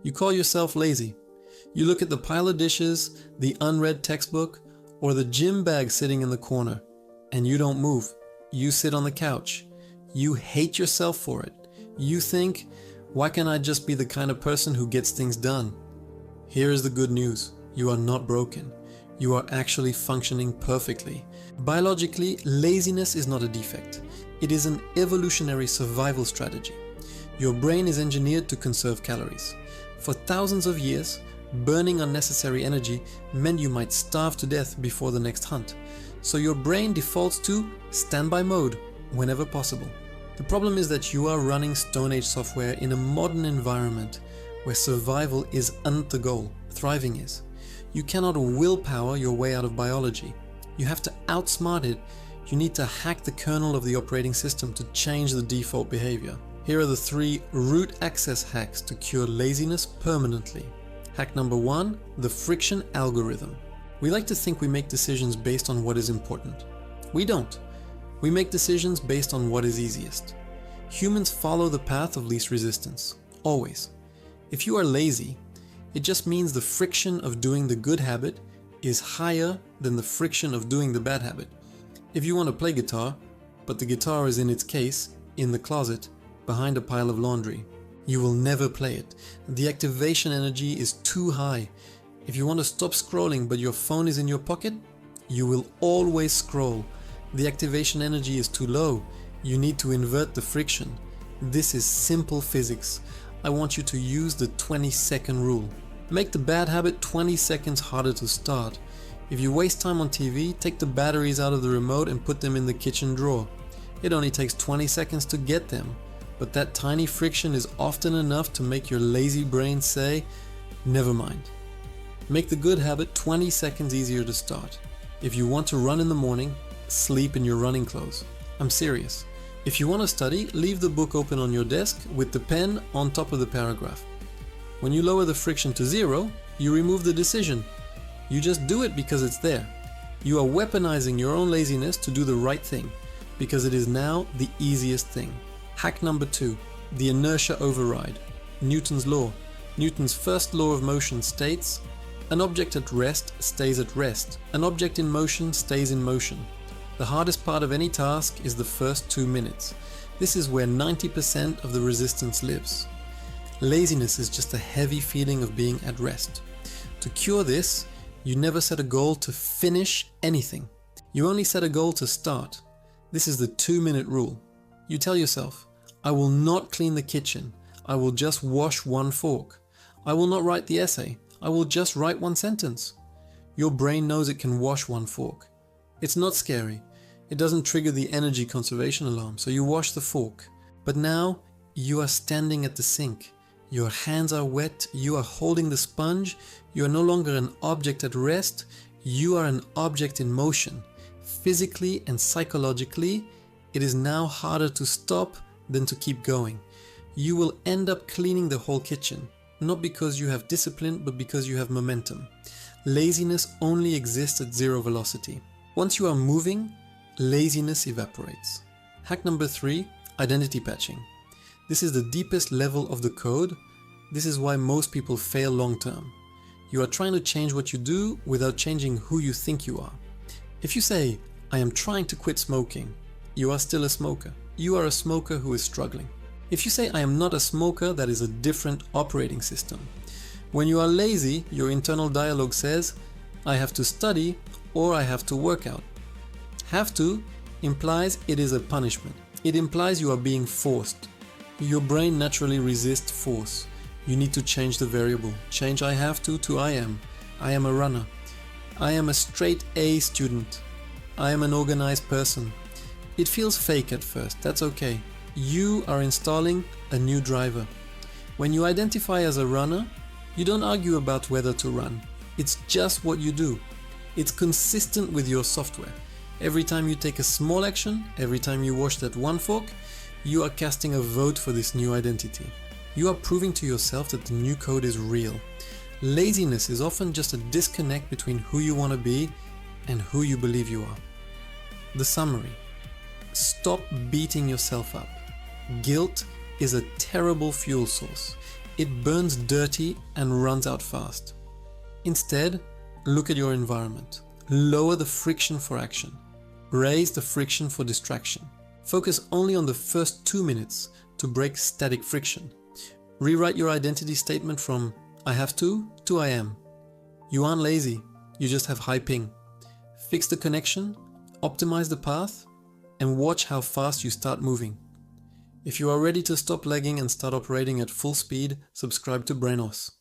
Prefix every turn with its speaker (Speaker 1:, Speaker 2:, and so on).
Speaker 1: You call yourself lazy. You look at the pile of dishes, the unread textbook, or the gym bag sitting in the corner, and you don't move. You sit on the couch. You hate yourself for it. You think, why can't I just be the kind of person who gets things done? Here is the good news. You are not broken. You are actually functioning perfectly. Biologically, laziness is not a defect. It is an evolutionary survival strategy. Your brain is engineered to conserve calories. For thousands of years, burning unnecessary energy meant you might starve to death before the next hunt. So your brain defaults to standby mode whenever possible. The problem is that you are running Stone Age software in a modern environment where survival isn't the goal, thriving is. You cannot willpower your way out of biology. You have to outsmart it. You need to hack the kernel of the operating system to change the default behavior. Here are the 3 root access hacks to cure laziness permanently. Hack number 1, the friction algorithm. We like to think we make decisions based on what is important. We don't. We make decisions based on what is easiest. Humans follow the path of least resistance, always. If you are lazy, it just means the friction of doing the good habit is higher than the friction of doing the bad habit. If you want to play guitar, but the guitar is in its case, in the closet, behind a pile of laundry, you will never play it. The activation energy is too high. If you want to stop scrolling but your phone is in your pocket, you will always scroll. The activation energy is too low. You need to invert the friction. This is simple physics. I want you to use the 20-second rule. Make the bad habit 20 seconds harder to start. If you waste time on TV, take the batteries out of the remote and put them in the kitchen drawer. It only takes 20 seconds to get them, but that tiny friction is often enough to make your lazy brain say, never mind. Make the good habit 20 seconds easier to start. If you want to run in the morning, sleep in your running clothes. I'm serious. If you want to study, leave the book open on your desk with the pen on top of the paragraph. When you lower the friction to 0, you remove the decision. You just do it because it's there. You are weaponizing your own laziness to do the right thing, because it is now the easiest thing. Hack number 2, the inertia override. Newton's law. Newton's first law of motion states, an object at rest stays at rest. An object in motion stays in motion. The hardest part of any task is the first 2 minutes. This is where 90% of the resistance lives. Laziness is just a heavy feeling of being at rest. To cure this, you never set a goal to finish anything. You only set a goal to start. This is the 2-minute rule. You tell yourself, I will not clean the kitchen. I will just wash 1 fork. I will not write the essay. I will just write 1 sentence. Your brain knows it can wash 1 fork. It's not scary. It doesn't trigger the energy conservation alarm, so you wash the fork. But now, you are standing at the sink. Your hands are wet, you are holding the sponge, you are no longer an object at rest, you are an object in motion. Physically and psychologically, it is now harder to stop than to keep going. You will end up cleaning the whole kitchen, not because you have discipline, but because you have momentum. Laziness only exists at 0 velocity. Once you are moving, laziness evaporates. Hack number 3, identity patching. This is the deepest level of the code. This is why most people fail long term. You are trying to change what you do without changing who you think you are. If you say, I am trying to quit smoking, you are still a smoker. You are a smoker who is struggling. If you say, I am not a smoker, that is a different operating system. When you are lazy, your internal dialogue says, I have to study or I have to work out. Have to implies it is a punishment. It implies you are being forced. Your brain naturally resists force. You need to change the variable. Change I have to I am. I am a runner. I am a straight A student. I am an organized person. It feels fake at first, that's okay. You are installing a new driver. When you identify as a runner, you don't argue about whether to run. It's just what you do. It's consistent with your software. Every time you take a small action, every time you wash that 1 fork, you are casting a vote for this new identity. You are proving to yourself that the new code is real. Laziness is often just a disconnect between who you want to be and who you believe you are. The summary. Stop beating yourself up. Guilt is a terrible fuel source. It burns dirty and runs out fast. Instead, look at your environment. Lower the friction for action. Raise the friction for distraction. Focus only on the first 2 minutes to break static friction. Rewrite your identity statement from I have to I am. You aren't lazy, you just have high ping. Fix the connection, optimize the path, and watch how fast you start moving. If you are ready to stop lagging and start operating at full speed, subscribe to BrainOS.